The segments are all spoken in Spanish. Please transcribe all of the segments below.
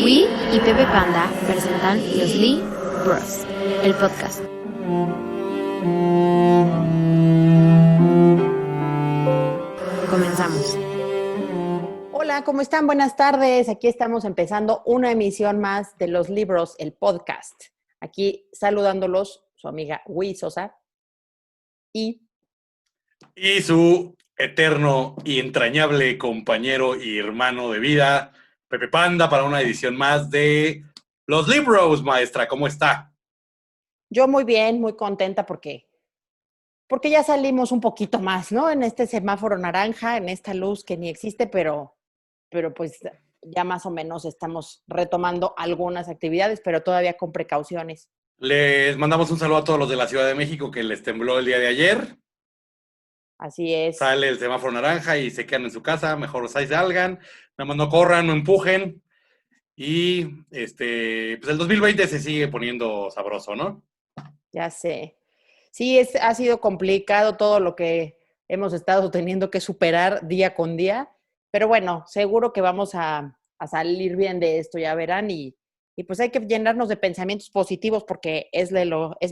Wii y Pepe Panda presentan Los Lee Bros, el podcast. Comenzamos. Hola, ¿cómo están? Buenas tardes. Aquí estamos empezando una emisión más de Los Libros, el podcast. Aquí saludándolos, su amiga Wii Sosa y su eterno y entrañable compañero y hermano de vida, Pepe Panda, para una edición más de Los Libros, maestra. ¿Cómo está? yo muy bien, muy contenta porque ya salimos un poquito más, ¿no? En este semáforo naranja, en esta luz que ni existe, pero pues ya más o menos estamos retomando algunas actividades, pero todavía con precauciones. Les mandamos un saludo a todos los de la Ciudad de México que les tembló el día de ayer. Así es. Sale el semáforo naranja y se quedan en su casa, mejor ahí salgan, nada más no corran, no empujen. Y pues el 2020 se sigue poniendo sabroso, ¿no? Ya sé. Sí, ha sido complicado todo lo que hemos estado teniendo que superar día con día, pero bueno, seguro que vamos a salir bien de esto, ya verán, y pues hay que llenarnos de pensamientos positivos porque es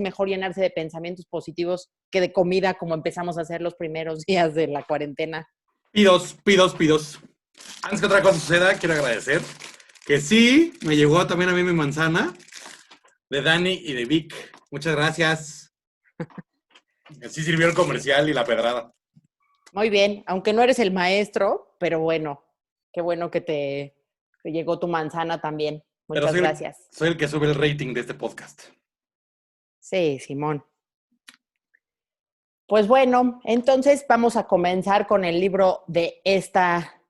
mejor llenarse de pensamientos positivos que de comida como empezamos a hacer los primeros días de la cuarentena. Pidos. Antes que otra cosa suceda, quiero agradecer que sí, me llegó también a mí mi manzana de Dani y de Vic. Muchas gracias. Sí sirvió el comercial y la pedrada. Muy bien, aunque no eres el maestro, pero bueno, qué bueno que te llegó tu manzana también. Pero Muchas gracias. soy el que sube el rating de este podcast. Sí, Simón. Pues bueno, entonces vamos a comenzar con el libro de esta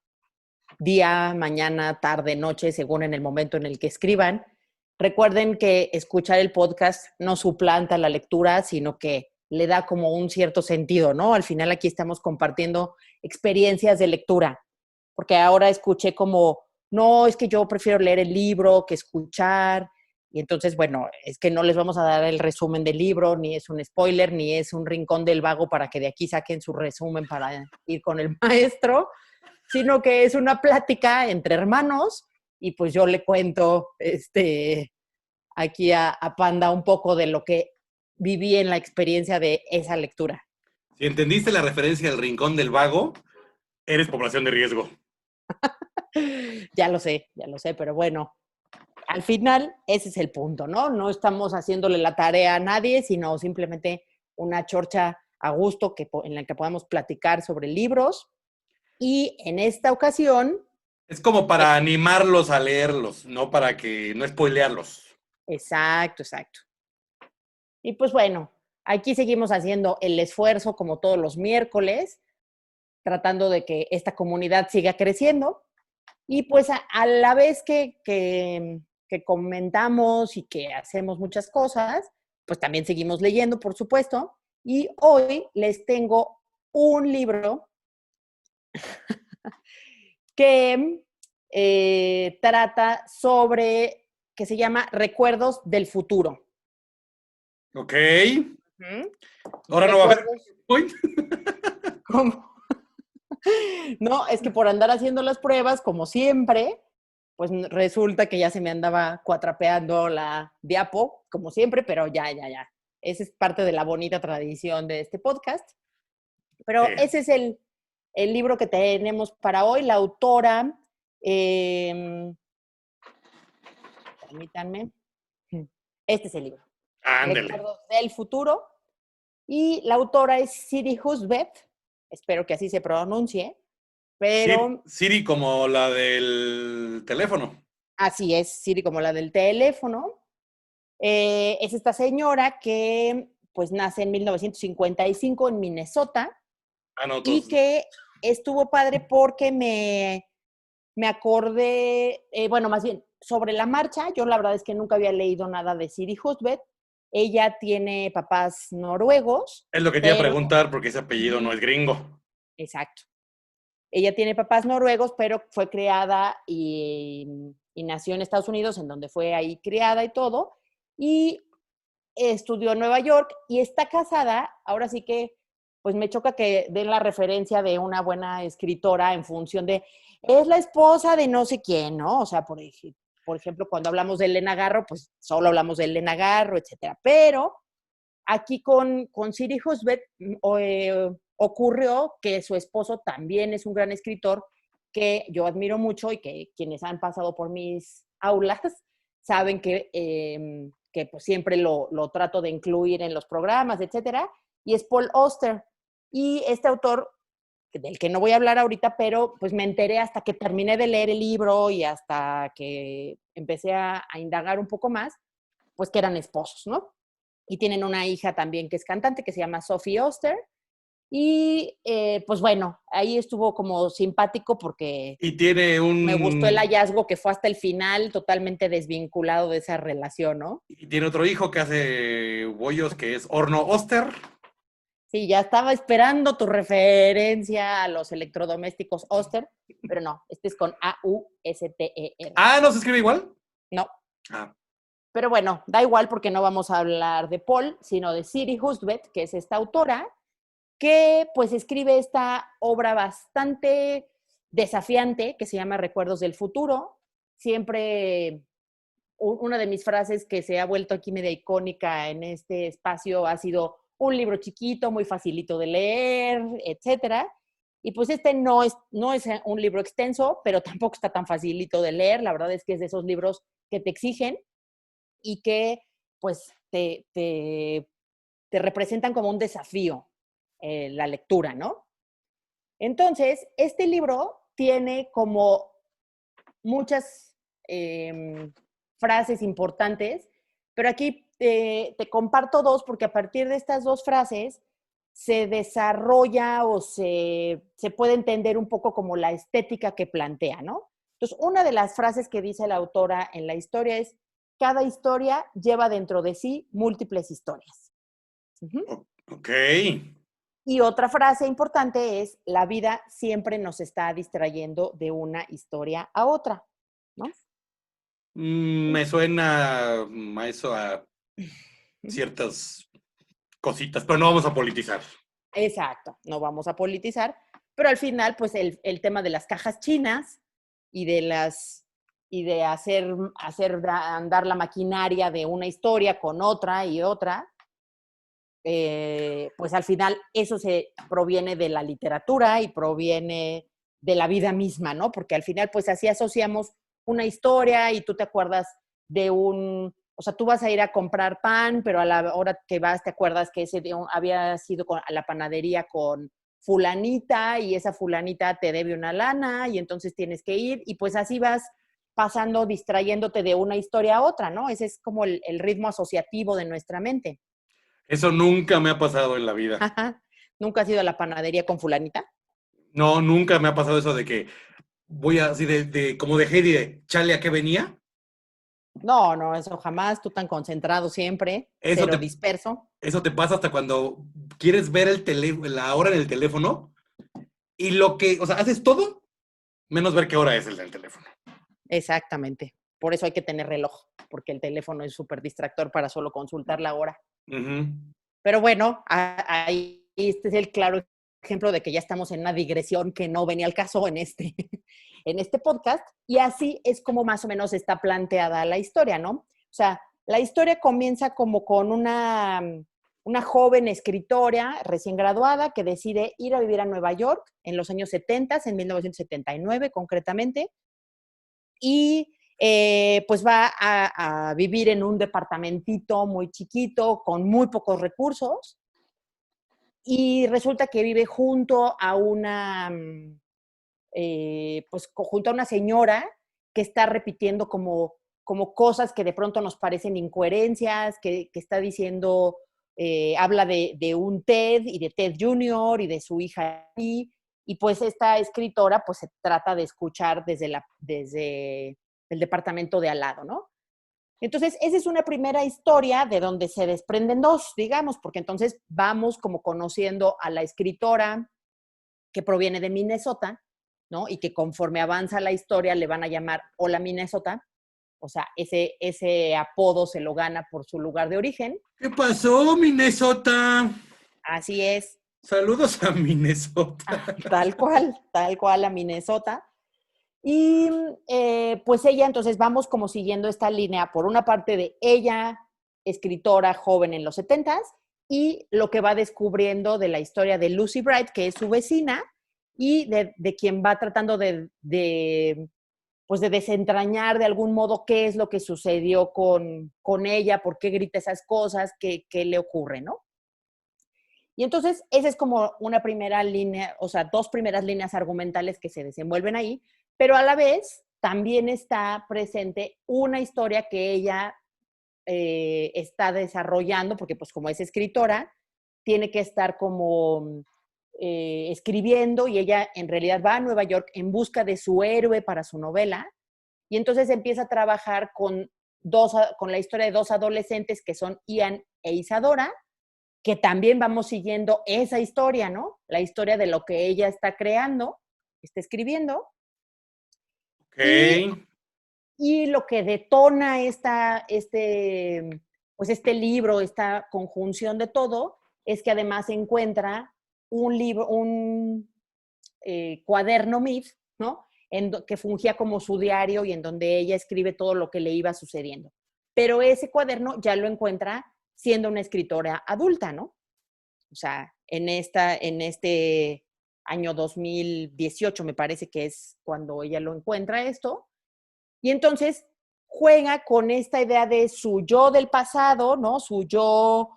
día, mañana, tarde, noche, según en el momento en el que escriban. Recuerden que escuchar el podcast no suplanta la lectura, sino que le da como un cierto sentido, ¿no? Al final aquí estamos compartiendo experiencias de lectura, porque ahora escuché como, no, es que yo prefiero leer el libro que escuchar, y entonces, bueno, es que no les vamos a dar el resumen del libro, ni es un spoiler, ni es un rincón del vago para que de aquí saquen su resumen para ir con el maestro, sino que es una plática entre hermanos y pues yo le cuento aquí a Panda un poco de lo que viví en la experiencia de esa lectura. Si entendiste la referencia al Rincón del Vago, eres población de riesgo. Ya lo sé, pero bueno, al final ese es el punto, ¿no? No estamos haciéndole la tarea a nadie, sino simplemente una chorcha a gusto en la que podamos platicar sobre libros. Y en esta ocasión, Es como para animarlos a leerlos, no para que no spoilearlos. exacto. Y pues bueno, aquí seguimos haciendo el esfuerzo como todos los miércoles, tratando de que esta comunidad siga creciendo. Y pues a la vez que comentamos y que hacemos muchas cosas, pues también seguimos leyendo, por supuesto. Y hoy les tengo un libro que trata sobre, que se llama Recuerdos del Futuro. Ok. ¿Mm? Ahora no va a haber point. ¿Cómo? No, es que por andar haciendo las pruebas, como siempre, pues resulta que ya se me andaba cuatrapeando la diapo, como siempre, pero ya. Esa es parte de la bonita tradición de este podcast. Pero ese es el libro que tenemos para hoy. La autora, permítanme, este es el libro. Ándele. Recuerdos del futuro. Y la autora es Siri Husbeth, espero que así se pronuncie, pero... Siri como la del teléfono. Así es, Siri como la del teléfono. Es esta señora que pues nace en 1955 en Minnesota Ah, no, y todos. que estuvo padre porque me acordé, bueno, más bien, sobre la marcha, yo la verdad es que nunca había leído nada de Siri Husbeth. Ella tiene papás noruegos, Es lo que te iba a pero... preguntar porque ese apellido no es gringo. Exacto. Ella tiene papás noruegos, pero fue criada y nació en Estados Unidos, en donde fue ahí criada y todo, y estudió en Nueva York y está casada, ahora sí que pues me choca que den la referencia de una buena escritora en función de, es la esposa de no sé quién, ¿no? O sea, por ejemplo, cuando hablamos de Elena Garro, pues solo hablamos de Elena Garro, etcétera. Pero aquí con Siri Husbeth ocurrió que su esposo también es un gran escritor que yo admiro mucho y que quienes han pasado por mis aulas saben que pues siempre lo trato de incluir en los programas, etcétera, y es Paul Auster. Y este autor, del que no voy a hablar ahorita, pero pues me enteré hasta que terminé de leer el libro y hasta que empecé a indagar un poco más, pues que eran esposos, ¿no? Y tienen una hija también que es cantante, que se llama Sophie Auster. Y pues bueno, ahí estuvo como simpático porque Y tiene me gustó el un... hallazgo que fue hasta el final totalmente desvinculado de esa relación, ¿no? Y tiene otro hijo que hace bollos, que es Horno Oster. Sí, ya estaba esperando tu referencia a los electrodomésticos Oster, pero no, este es con A-U-S-T-E-R. Ah, ¿no se escribe igual? No, Ah, pero bueno, da igual porque no vamos a hablar de Paul, sino de Siri Husbeth, que es esta autora, que pues escribe esta obra bastante desafiante que se llama Recuerdos del Futuro. Siempre una de mis frases que se ha vuelto aquí media icónica en este espacio ha sido un libro chiquito, muy facilito de leer, etcétera. Y pues este no es un libro extenso, pero tampoco está tan facilito de leer. La verdad es que es de esos libros que te exigen y que pues te representan como un desafío la lectura, ¿no? Entonces, este libro tiene como muchas frases importantes, pero aquí te comparto dos porque a partir de estas dos frases se desarrolla o se puede entender un poco como la estética que plantea, ¿no? Entonces, una de las frases que dice la autora en la historia es, cada historia lleva dentro de sí múltiples historias. ok. Y otra frase importante es, la vida siempre nos está distrayendo de una historia a otra, ¿no? Me suena a eso, a ciertas cositas, pero no vamos a politizar. Exacto, no vamos a politizar, pero al final, pues el tema de las cajas chinas y de hacer andar la maquinaria de una historia con otra y otra, pues al final eso se proviene de la literatura y proviene de la vida misma, ¿no? Porque al final, pues así asociamos una historia y tú te acuerdas de o sea, tú vas a ir a comprar pan, pero a la hora que vas te acuerdas que ese día había sido a la panadería con fulanita y esa fulanita te debe una lana y entonces tienes que ir y pues así vas pasando, distrayéndote de una historia a otra, ¿no? Ese es como el ritmo asociativo de nuestra mente. Eso nunca me ha pasado en la vida. ¿Nunca has ido a la panadería con fulanita? No, nunca me ha pasado eso de que voy así como de Heidi, de chale, ¿a qué venía? No, no, eso jamás. Tú tan concentrado siempre, Eso cero te, disperso. eso te pasa hasta cuando quieres ver la hora en el teléfono y o sea, haces todo menos ver qué hora es el del teléfono. Exactamente. Por eso hay que tener reloj, porque el teléfono es súper distractor para solo consultar la hora. Ujú. Pero bueno, ahí este es el claro ejemplo de que ya estamos en una digresión que no venía al caso en este podcast. Y así es como más o menos está planteada la historia, ¿no? O sea, la historia comienza como con una joven escritora recién graduada que decide ir a vivir a Nueva York en los años 70, en 1979 concretamente, y pues va a vivir en un departamentito muy chiquito con muy pocos recursos y resulta que vive junto a junto a una señora que está repitiendo como cosas que de pronto nos parecen incoherencias, que está diciendo, habla de un Ted y de Ted Junior y de su hija. Y pues esta escritora pues se trata de escuchar desde el departamento de al lado, ¿no? Entonces, esa es una primera historia de donde se desprenden dos, digamos, porque entonces vamos como conociendo a la escritora que proviene de Minnesota, ¿no? Y que conforme avanza la historia le van a llamar Hola Minnesota, o sea, ese apodo se lo gana por su lugar de origen. ¿Qué pasó, Minnesota? Así es. Saludos a Minnesota. Tal cual a Minnesota. Y pues ella, entonces vamos como siguiendo esta línea, por una parte de ella, escritora joven en los 70s, y lo que va descubriendo de la historia de Lucy Bright, que es su vecina, y de quien va tratando pues de desentrañar de algún modo qué es lo que sucedió con ella, por qué grita esas cosas, qué le ocurre, ¿no? Y entonces, esa es como una primera línea, o sea, dos primeras líneas argumentales que se desenvuelven ahí, pero a la vez también está presente una historia que ella está desarrollando, porque pues como es escritora, tiene que estar como escribiendo y ella en realidad va a Nueva York en busca de su héroe para su novela y entonces empieza a trabajar con la historia de dos adolescentes que son Ian e Isadora, que también vamos siguiendo esa historia, ¿no? La historia de lo que ella está creando, está escribiendo. Ok. Y lo que detona pues este libro, esta conjunción de todo, es que además encuentra un libro, un cuaderno MIF, ¿no? Que fungía como su diario y en donde ella escribe todo lo que le iba sucediendo. Pero ese cuaderno ya lo encuentra siendo una escritora adulta, ¿no? O sea, en este año 2018 me parece que es cuando ella lo encuentra esto. Y entonces juega con esta idea de su yo del pasado, ¿no? Su yo,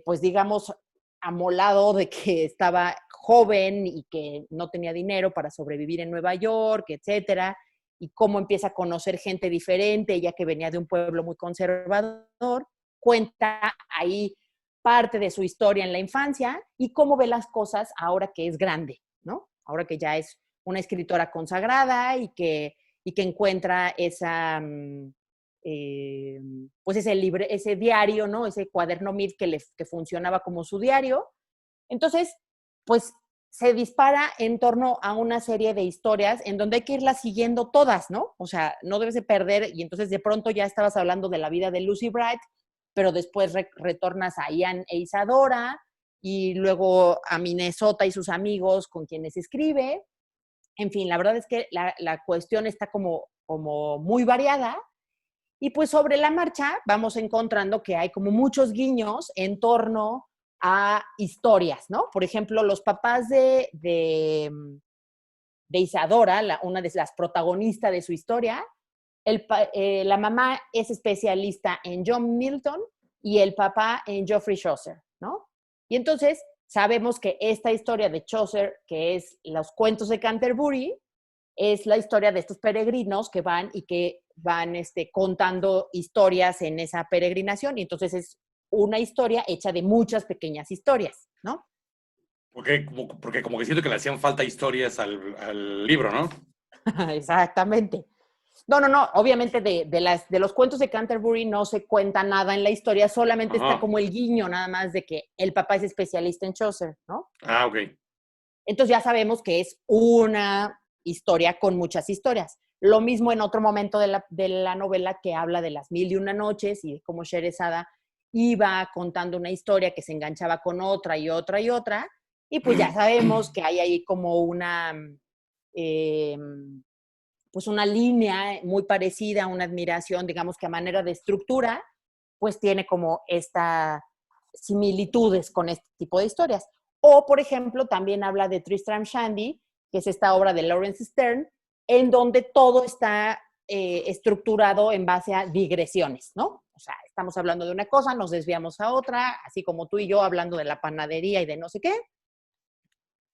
pues digamos, amolado de que estaba joven y que no tenía dinero para sobrevivir en Nueva York, etcétera, y cómo empieza a conocer gente diferente, ella que venía de un pueblo muy conservador, cuenta ahí parte de su historia en la infancia y cómo ve las cosas ahora que es grande, ¿no? Ahora que ya es una escritora consagrada y que encuentra pues ese diario, ¿no? Ese cuaderno MIT que funcionaba como su diario. Entonces, pues se dispara en torno a una serie de historias en donde hay que irlas siguiendo todas, ¿no? O sea, no debes de perder, y entonces de pronto ya estabas hablando de la vida de Lucy Bright, pero después retornas a Ian e Isadora, y luego a Minnesota y sus amigos con quienes escribe. En fin, la verdad es que la cuestión está como muy variada y pues sobre la marcha vamos encontrando que hay como muchos guiños en torno a historias, ¿no? Por ejemplo, los papás de Isadora, una de las protagonistas de su historia, la mamá es especialista en John Milton y el papá en Geoffrey Chaucer, ¿no? Y entonces sabemos que esta historia de Chaucer, que es los cuentos de Canterbury, es la historia de estos peregrinos que van contando historias en esa peregrinación, y entonces es una historia hecha de muchas pequeñas historias, ¿no? Porque como que siento que le hacían falta historias al libro, ¿no? Exactamente. No, obviamente de los cuentos de Canterbury no se cuenta nada en la historia, solamente está como el guiño nada más de que el papá es especialista en Chaucer, ¿no? Ah, ok. Entonces ya sabemos que es una historia con muchas historias. Lo mismo en otro momento de la novela que habla de las 1001 noches y de cómo Sherezada iba contando una historia que se enganchaba con otra y otra y otra, y pues ya sabemos que hay ahí como pues una línea muy parecida, una admiración, digamos que a manera de estructura, pues tiene como estas similitudes con este tipo de historias. O, por ejemplo, también habla de Tristram Shandy, que es esta obra de Lawrence Stern, en donde todo está estructurado en base a digresiones, ¿no? O sea, estamos hablando de una cosa, nos desviamos a otra, así como tú y yo hablando de la panadería y de no sé qué,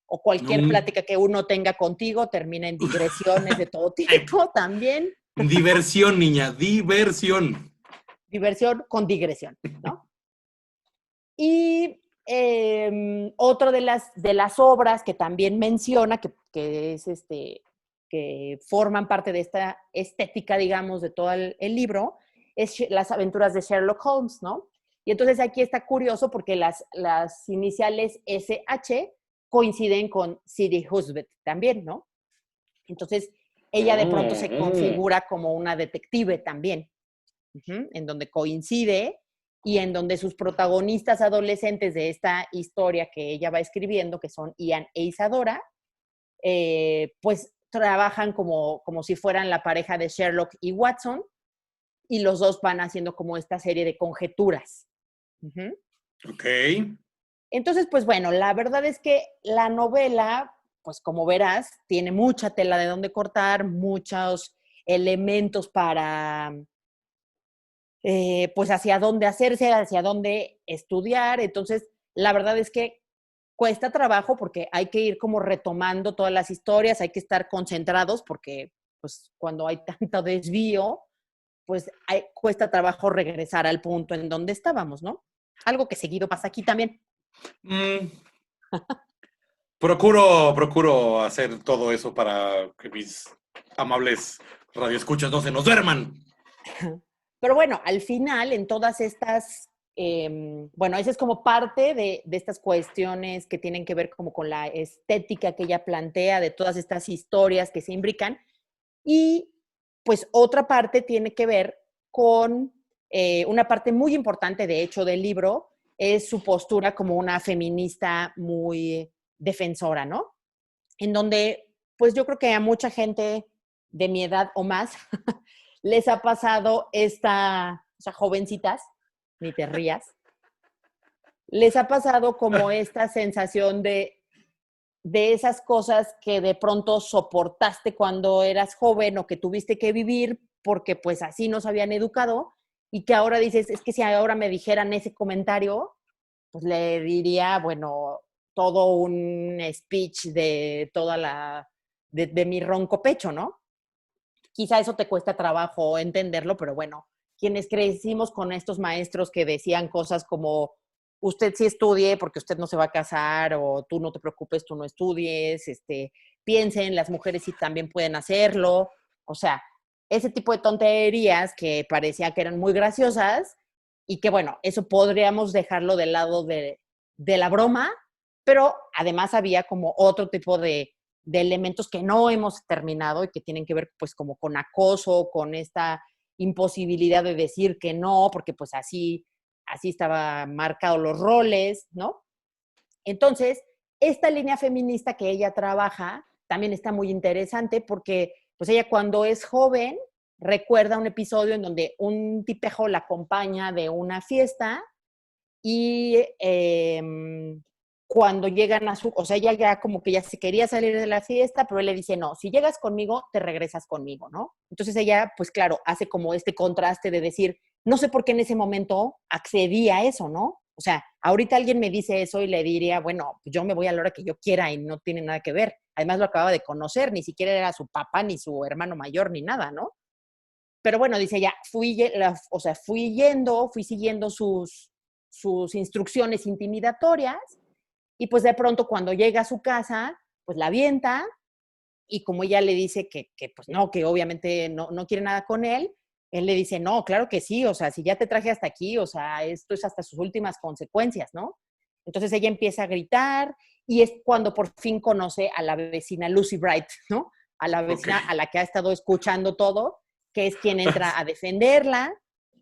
o cualquier plática que uno tenga contigo termina en digresiones de todo tipo también. Diversión, niña, diversión. Diversión con digresión, ¿no? Y otra de las obras que también menciona, que es que forman parte de esta estética, digamos, de todo el libro, es Las aventuras de Sherlock Holmes, ¿no? Y entonces aquí está curioso porque las iniciales SH coinciden con Sidney Husband también, ¿no? Entonces, ella de pronto se configura como una detective también, en donde coincide y en donde sus protagonistas adolescentes de esta historia que ella va escribiendo, que son Ian e Isadora, pues trabajan como si fueran la pareja de Sherlock y Watson, y los dos van haciendo como esta serie de conjeturas. Uh-huh. Ok. Entonces, pues bueno, la verdad es que la novela, pues como verás, tiene mucha tela de dónde cortar, muchos elementos para, pues hacia dónde hacerse, hacia dónde estudiar. Entonces, la verdad es que cuesta trabajo porque hay que ir como retomando todas las historias, hay que estar concentrados porque pues cuando hay tanto desvío, pues cuesta trabajo regresar al punto en donde estábamos, ¿no? Algo que seguido pasa aquí también. Procuro hacer todo eso para que mis amables radioescuchas no se nos duerman. Pero bueno, al final, en todas estas, bueno, esa es como parte de estas cuestiones que tienen que ver como con la estética que ella plantea, de todas estas historias que se imbrican. Y pues otra parte tiene que ver con una parte muy importante, de hecho, del libro, es su postura como una feminista muy defensora, ¿no? En donde, pues yo creo que a mucha gente de mi edad o más les ha pasado o sea, jovencitas, ni te rías, les ha pasado como esta sensación de esas cosas que de pronto soportaste cuando eras joven o que tuviste que vivir porque pues así nos habían educado y que ahora dices, es que si ahora me dijeran ese comentario, pues le diría, bueno, todo un speech de toda de mi ronco pecho, ¿no? Quizá eso te cuesta trabajo entenderlo, pero bueno, quienes crecimos con estos maestros que decían cosas como, usted sí estudie porque usted no se va a casar, o tú no te preocupes, tú no estudies, piensen, las mujeres sí también pueden hacerlo, o sea, ese tipo de tonterías que parecía que eran muy graciosas y que bueno, eso podríamos dejarlo del lado de la broma, pero además había como otro tipo de elementos que no hemos terminado y que tienen que ver pues como con acoso, con esta imposibilidad de decir que no, porque pues así estaban marcados los roles, ¿no? Entonces, esta línea feminista que ella trabaja también está muy interesante porque pues ella cuando es joven recuerda un episodio en donde un tipejo la acompaña de una fiesta y cuando llegan o sea, ella ya como que ya se quería salir de la fiesta, pero él le dice, no, si llegas conmigo, te regresas conmigo, ¿no? Entonces ella, pues claro, hace como este contraste de decir, no sé por qué en ese momento accedí a eso, ¿no? O sea, ahorita alguien me dice eso y le diría, bueno, pues yo me voy a la hora que yo quiera y no tiene nada que ver. Además lo acababa de conocer, ni siquiera era su papá, ni su hermano mayor, ni nada, ¿no? Pero bueno, dice ya, fui siguiendo sus instrucciones intimidatorias y pues de pronto cuando llega a su casa, pues la avienta y como ella le dice que pues no, que obviamente no quiere nada con él le dice, no, claro que sí, o sea, si ya te traje hasta aquí, o sea, esto es hasta sus últimas consecuencias, ¿no? Entonces ella empieza a gritar y es cuando por fin conoce a la vecina Lucy Bright, ¿no? A la vecina a la que ha estado escuchando todo, que es quien entra a defenderla,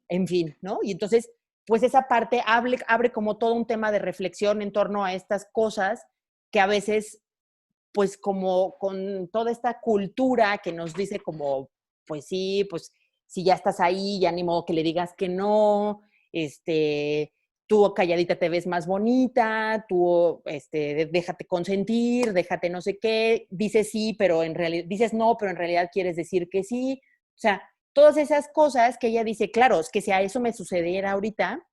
en fin, ¿no? Y entonces, pues esa parte abre como todo un tema de reflexión en torno a estas cosas que a veces, pues como con toda esta cultura que nos dice como, pues sí, pues si ya estás ahí, ya ni modo que le digas que no, tú calladita te ves más bonita, tú déjate consentir, déjate no sé qué, dices sí, pero en realidad, dices no, pero en realidad quieres decir que sí. O sea, todas esas cosas que ella dice, claro, es que si a eso me sucediera ahorita,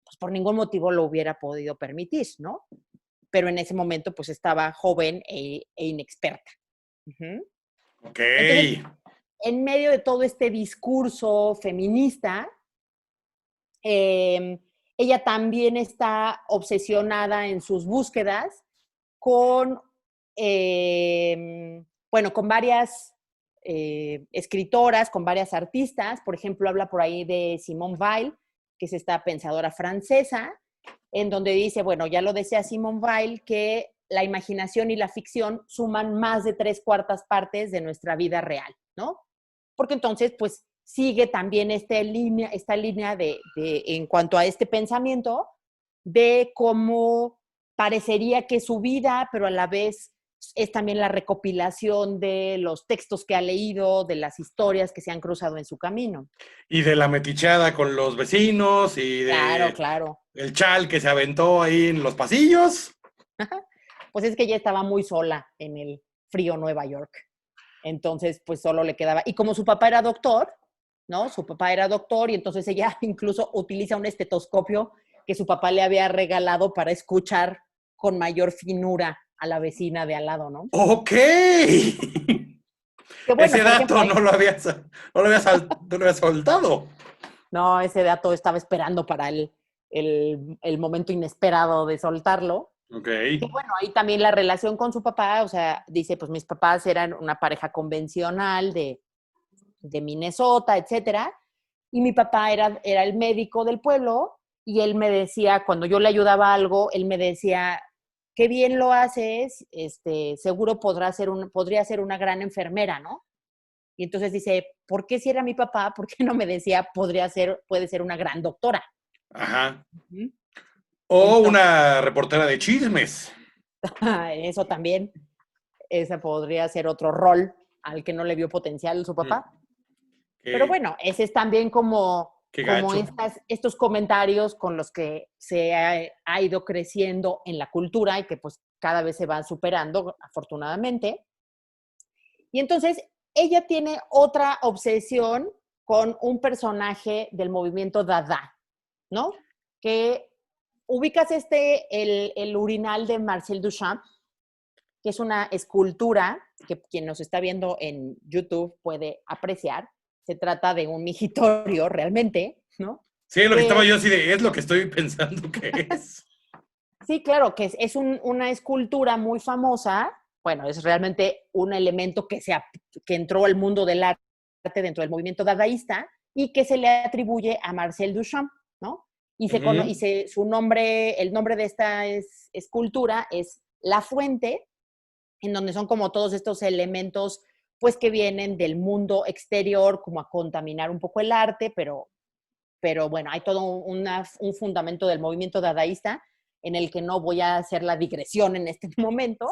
pues por ningún motivo lo hubiera podido permitir, ¿no? Pero en ese momento pues estaba joven e inexperta. Uh-huh. Ok. Entonces, en medio de todo este discurso feminista, ella también está obsesionada en sus búsquedas con, bueno, con varias escritoras, con varias artistas. Por ejemplo, habla por ahí de Simone Weil, que es esta pensadora francesa, en donde dice, bueno, ya lo decía Simone Weil, que la imaginación y la ficción suman más de 3/4 partes de nuestra vida real, ¿no? Porque entonces, pues, sigue también esta línea en cuanto a este pensamiento de cómo parecería que su vida, pero a la vez es también la recopilación de los textos que ha leído, de las historias que se han cruzado en su camino. Y de la metichada con los vecinos y Claro, de claro. el chal que se aventó ahí en los pasillos. Pues es que ella estaba muy sola en el frío Nueva York. Entonces, pues solo le quedaba. Y como su papá era doctor, ¿no? Su papá era doctor y entonces ella incluso utiliza un estetoscopio que su papá le había regalado para escuchar con mayor finura a la vecina de al lado, ¿no? ¡Ok! Que bueno, Ese por dato ejemplo, no lo había soltado. no, ese dato estaba esperando para el momento inesperado de soltarlo. Ok. Que bueno, ahí también la relación con su papá, o sea, dice, pues mis papás eran una pareja convencional de Minnesota, etcétera, y mi papá era el médico del pueblo, y él me decía, cuando yo le ayudaba algo, él me decía, qué bien lo haces, seguro podría ser una gran enfermera, ¿no? Y entonces dice, ¿por qué si era mi papá? ¿Por qué no me decía, puede ser una gran doctora? Ajá. ¿Mm? O Entonces, una reportera de chismes. eso también, ese podría ser otro rol al que no le vio potencial su Mm, papá. Pero Qué, bueno, ese es también qué como gacho. estos comentarios con los que se ha ido creciendo en la cultura y que pues cada vez se van superando, afortunadamente. Y entonces ella tiene otra obsesión con un personaje del movimiento Dada, ¿no? Que ubicas el urinal de Marcel Duchamp, que es una escultura que quien nos está viendo en YouTube puede apreciar. Se trata de un migitorio realmente, ¿no? Sí, es lo que estaba Que yo así de, es lo que estoy pensando que es. sí, claro, que es una escultura muy famosa. Bueno, es realmente un elemento que entró al mundo del arte dentro del movimiento dadaísta y que se le atribuye a Marcel Duchamp, ¿no? Ujú. El nombre de esta escultura es La Fuente, en donde son como todos estos elementos pues que vienen del mundo exterior como a contaminar un poco el arte, pero bueno, hay todo un fundamento del movimiento dadaísta en el que no voy a hacer la digresión en este momento,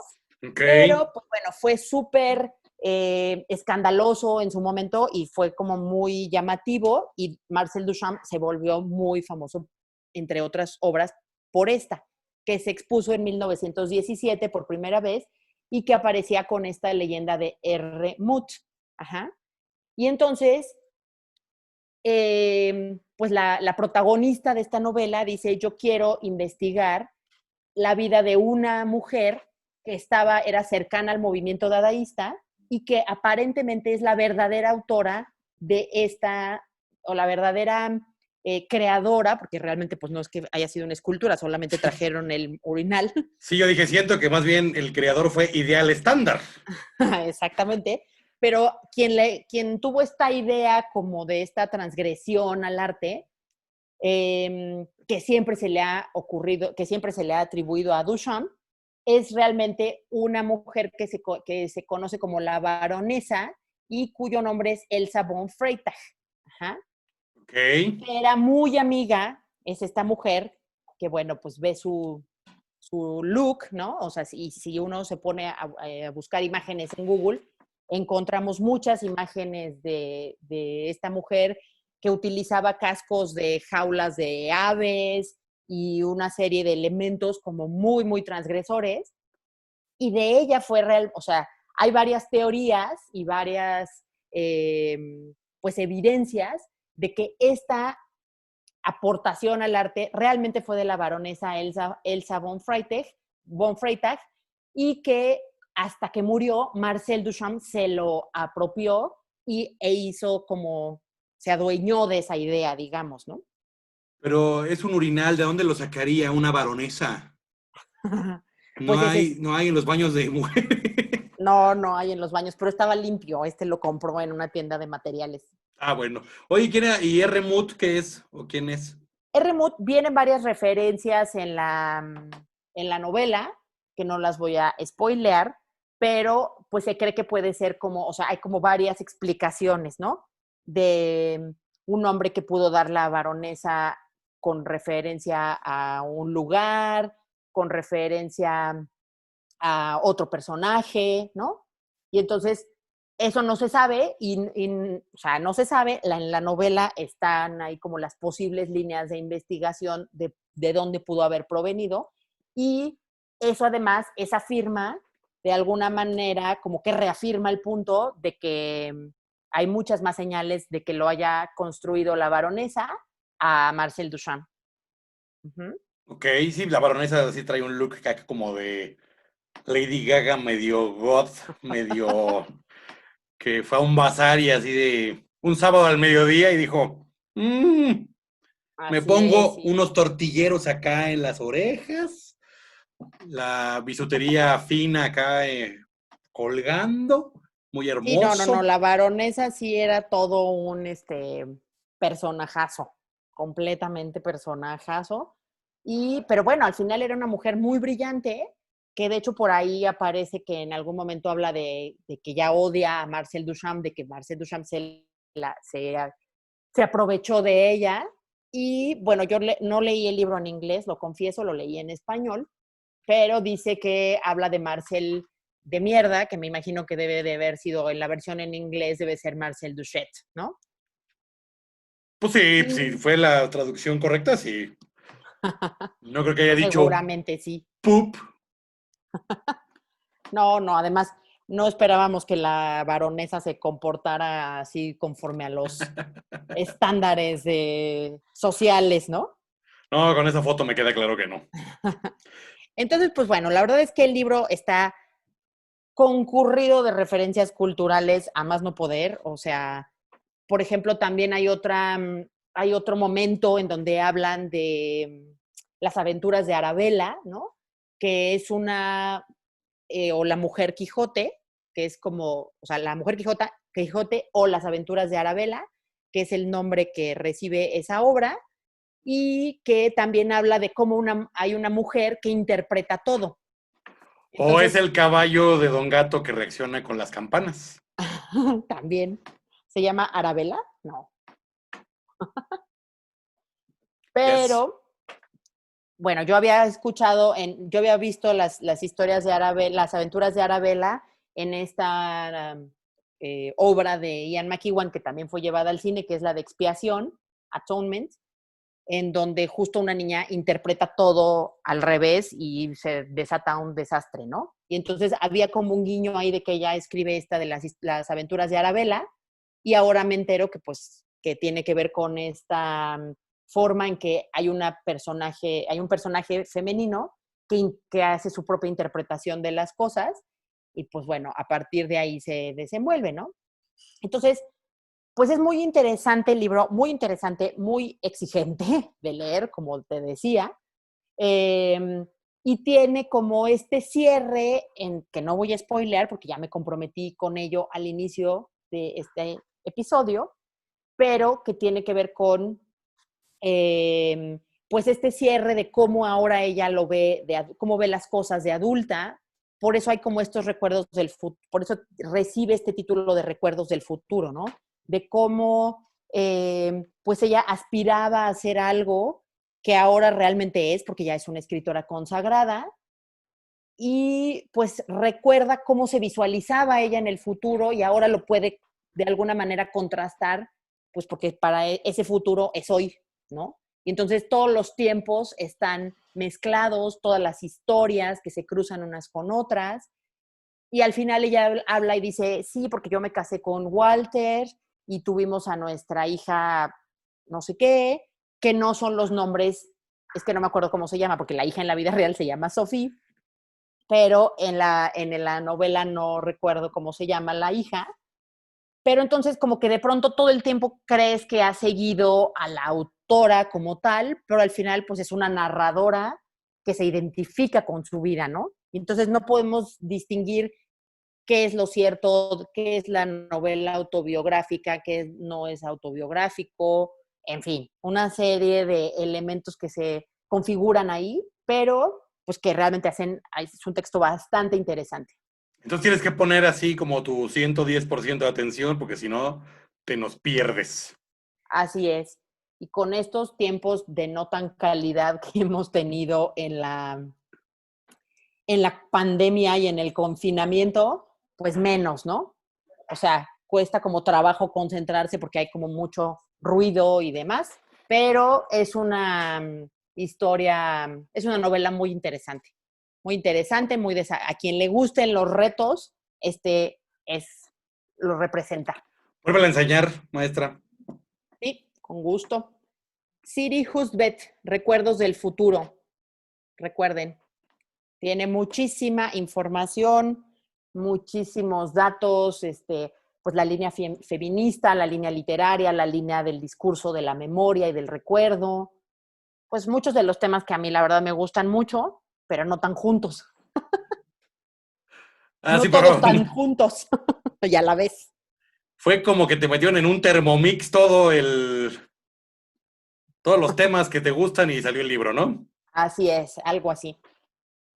Ok. pero pues bueno, fue súper escandaloso en su momento y fue como muy llamativo y Marcel Duchamp se volvió muy famoso, entre otras obras, por esta, que se expuso en 1917 por primera vez y que aparecía con esta leyenda de R. Muth. Ajá. Y entonces, pues la protagonista de esta novela dice, yo quiero investigar la vida de una mujer que era cercana al movimiento dadaísta y que aparentemente es la verdadera autora de esta, o la verdadera creadora, porque realmente pues no es que haya sido una escultura, solamente trajeron el urinal. Sí, yo dije, siento que más bien el creador fue Ideal Estándar. Exactamente, pero quien tuvo esta idea como de esta transgresión al arte, que siempre se le ha ocurrido, que siempre se le ha atribuido a Duchamp, es realmente una mujer que se conoce como la baronesa y cuyo nombre es Elsa von Freytag. Ajá. Ok. Que era muy amiga, es esta mujer que, bueno, pues ve su look, ¿no? O sea, si uno se pone a buscar imágenes en Google, encontramos muchas imágenes de esta mujer que utilizaba cascos de jaulas de aves y una serie de elementos como muy, muy transgresores. Y de ella fue real, o sea, hay varias teorías y varias, pues, evidencias de que esta aportación al arte realmente fue de la baronesa Elsa von Freytag y que hasta que murió, Marcel Duchamp se lo apropió e hizo como, se adueñó de esa idea, digamos, ¿no? Pero es un urinal, ¿de dónde lo sacaría una baronesa? Pues ese es, No hay en los baños de mujeres. no hay en los baños, pero estaba limpio, lo compró en una tienda de materiales. Ah, bueno. Oye, ¿quién era? ¿Y R. Mood qué es? ¿O quién es? R. Vienen varias referencias en la novela, que no las voy a spoilear, pero pues se cree que puede ser como, o sea, hay como varias explicaciones, ¿no? de un nombre que pudo dar la baronesa con referencia a un lugar, con referencia a otro personaje, ¿no? Y entonces eso no se sabe o sea, no se sabe, en la novela están ahí como las posibles líneas de investigación de dónde pudo haber provenido y eso además, esa firma, de alguna manera como que reafirma el punto de que hay muchas más señales de que lo haya construido la baronesa a Marcel Duchamp. Uh-huh. Ok, sí, la baronesa sí trae un look acá como de Lady Gaga, medio goth, medio que fue a un bazar y así de un sábado al mediodía y dijo, me Así es, pongo sí. unos tortilleros acá en las orejas, la bisutería fina acá colgando, muy Sí, no, hermoso. la baronesa sí era todo un personajazo, completamente personajazo. Pero bueno, al final era una mujer muy brillante, que de hecho por ahí aparece que en algún momento habla de que ya odia a Marcel Duchamp, de que Marcel Duchamp se aprovechó de ella. Y bueno, yo no leí el libro en inglés, lo confieso, lo leí en español, pero dice que habla de Marcel de mierda, que me imagino que debe de haber sido en la versión en inglés, debe ser Marcel Duchet, ¿no? Pues sí, sí, Y fue la traducción correcta, sí. No creo que haya pues dicho seguramente sí. poop. No, además no esperábamos que la baronesa se comportara así conforme a los estándares sociales, ¿no? No, con esa foto me queda claro que no. Entonces, pues bueno, la verdad es que el libro está concurrido de referencias culturales a más no poder, o sea, por ejemplo, también hay otro momento en donde hablan de las aventuras de Arabella, ¿no? Que es o la mujer Quijote, que es como, o sea, la mujer Quijote o las aventuras de Arabella, que es el nombre que recibe esa obra, y que también habla de cómo hay una mujer que interpreta todo. O es Entonces, el caballo de Don Gato que reacciona con las campanas. también se llama Arabella, no. Yes. Pero bueno, yo había visto las historias de Arabella, las aventuras de Arabella en esta obra de Ian McEwan, que también fue llevada al cine, que es la de Expiación, Atonement, en donde justo una niña interpreta todo al revés y se desata un desastre, ¿no? Y entonces había como un guiño ahí de que ella escribe esta de las aventuras de Arabella, y ahora me entero que pues que tiene que ver con esta forma en que hay un personaje femenino que hace su propia interpretación de las cosas y pues bueno, a partir de ahí se desenvuelve, ¿no? Entonces, pues es muy interesante el libro, muy interesante, muy exigente de leer, como te decía, eh, y tiene como este cierre en que no voy a spoilear porque ya me comprometí con ello al inicio de este episodio, pero que tiene que ver con pues este cierre de cómo ahora ella lo ve, cómo ve las cosas de adulta. Por eso hay como estos recuerdos del futuro, por eso recibe este título de recuerdos del futuro, ¿no? De cómo pues ella aspiraba a hacer algo que ahora realmente es, porque ya es una escritora consagrada, y pues recuerda cómo se visualizaba ella en el futuro y ahora lo puede de alguna manera contrastar, pues porque para ese futuro es hoy, ¿no? Y entonces todos los tiempos están mezclados, todas las historias que se cruzan unas con otras, y al final ella habla y dice, sí, porque yo me casé con Walter y tuvimos a nuestra hija no sé qué, que no son los nombres, es que no me acuerdo cómo se llama, porque la hija en la vida real se llama Sophie, pero en la novela no recuerdo cómo se llama la hija, pero entonces como que de pronto todo el tiempo crees que ha seguido a la autora como tal, pero al final pues es una narradora que se identifica con su vida, ¿no? Y entonces no podemos distinguir qué es lo cierto, qué es la novela autobiográfica, qué no es autobiográfico, en fin, una serie de elementos que se configuran ahí, pero pues que realmente es un texto bastante interesante. Entonces tienes que poner así como tu 110% de atención, porque si no, te nos pierdes. Así es. Y con estos tiempos de no tan calidad que hemos tenido en la pandemia y en el confinamiento, pues menos, ¿no? O sea, cuesta como trabajo concentrarse porque hay como mucho ruido y demás, pero es una historia, es una novela muy interesante, a quien le gusten los retos, lo representa. Vuélvela a enseñar, maestra. Sí, con gusto. Siri Husbeth, Recuerdos del Futuro. Recuerden, tiene muchísima información, muchísimos datos, pues la línea feminista, la línea literaria, la línea del discurso de la memoria y del recuerdo. Pues muchos de los temas que a mí la verdad me gustan mucho, pero no tan juntos. No Sí, todos pero tan juntos y a la vez. fue como que te metieron en un Thermomix todos los temas que te gustan y salió el libro, ¿no? Así es, algo así.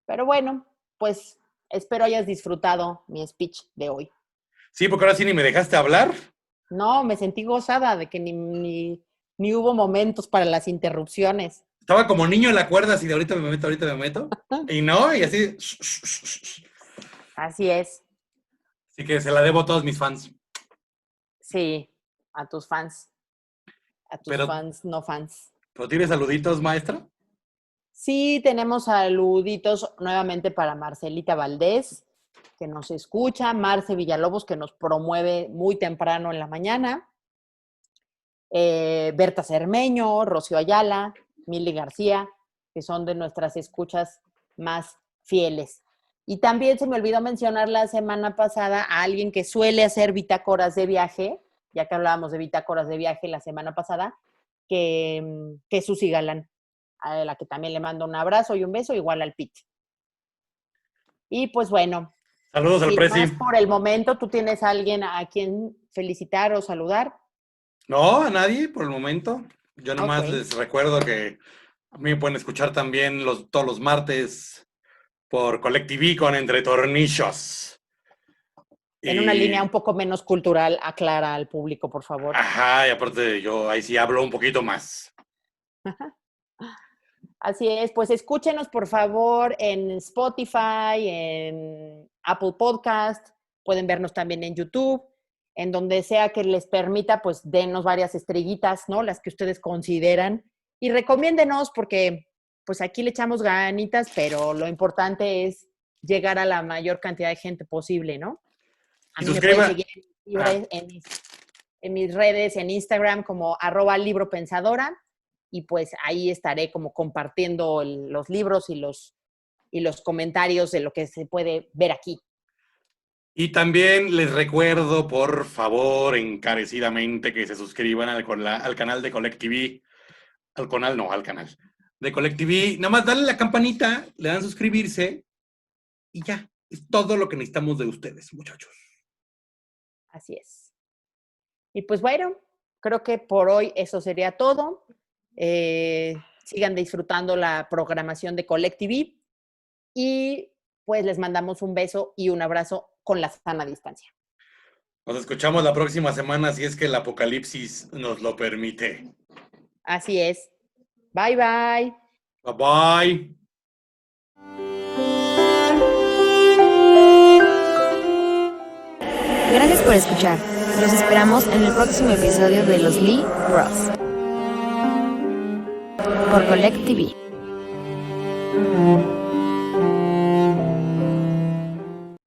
Pero bueno, pues espero hayas disfrutado mi speech de hoy. Sí, porque ahora sí ni me dejaste hablar. No, me sentí gozada de que ni hubo momentos para las interrupciones. Estaba como niño en la cuerda, así de ahorita me meto. Y no, y así. Así es. Así que se la debo a todos mis fans. Sí, a tus fans. A tus fans, no fans. ¿Pero tienes saluditos, maestra? Sí, tenemos saluditos nuevamente para Marcelita Valdés, que nos escucha, Marce Villalobos, que nos promueve muy temprano en la mañana, Berta Cermeño, Rocío Ayala, Mili García, que son de nuestras escuchas más fieles. Y también se me olvidó mencionar la semana pasada a alguien que suele hacer bitácoras de viaje, ya que hablábamos de bitácoras de viaje la semana pasada, que es Susi Galán, a la que también le mando un abrazo y un beso, igual al Pete. Y pues bueno. Saludos al Prezi. Más por el momento, ¿tú tienes a alguien a quien felicitar o saludar? No, a nadie por el momento. Yo nomás les recuerdo que a mí me pueden escuchar también todos los martes por Colectiví con Entre Tornillos. En una línea un poco menos cultural, aclara al público, por favor. Ajá, y aparte yo ahí sí hablo un poquito más. Así es, pues escúchenos por favor en Spotify, en Apple Podcast, pueden vernos también en YouTube, en donde sea que les permita, pues denos varias estrellitas, ¿no? Las que ustedes consideran y recomiéndenos porque pues aquí le echamos ganitas, pero lo importante es llegar a la mayor cantidad de gente posible, ¿no? A mí me pueden seguir en mis redes, en Instagram como @libropensadora. Y pues ahí estaré como compartiendo los libros y los comentarios de lo que se puede ver aquí. Y también les recuerdo, por favor, encarecidamente, que se suscriban al canal de Colectiví. Al canal de Colectiví. Nada más dale la campanita, le dan suscribirse y ya. Es todo lo que necesitamos de ustedes, muchachos. Así es. Y pues bueno, creo que por hoy eso sería todo. Sigan disfrutando la programación de Colectiví y pues les mandamos un beso y un abrazo con la sana distancia. Nos escuchamos la próxima semana si es que el apocalipsis nos lo permite. Así es. Bye, bye. Bye, bye. Gracias por escuchar. Los esperamos en el próximo episodio de Los Lee Bros. Por Colectiví.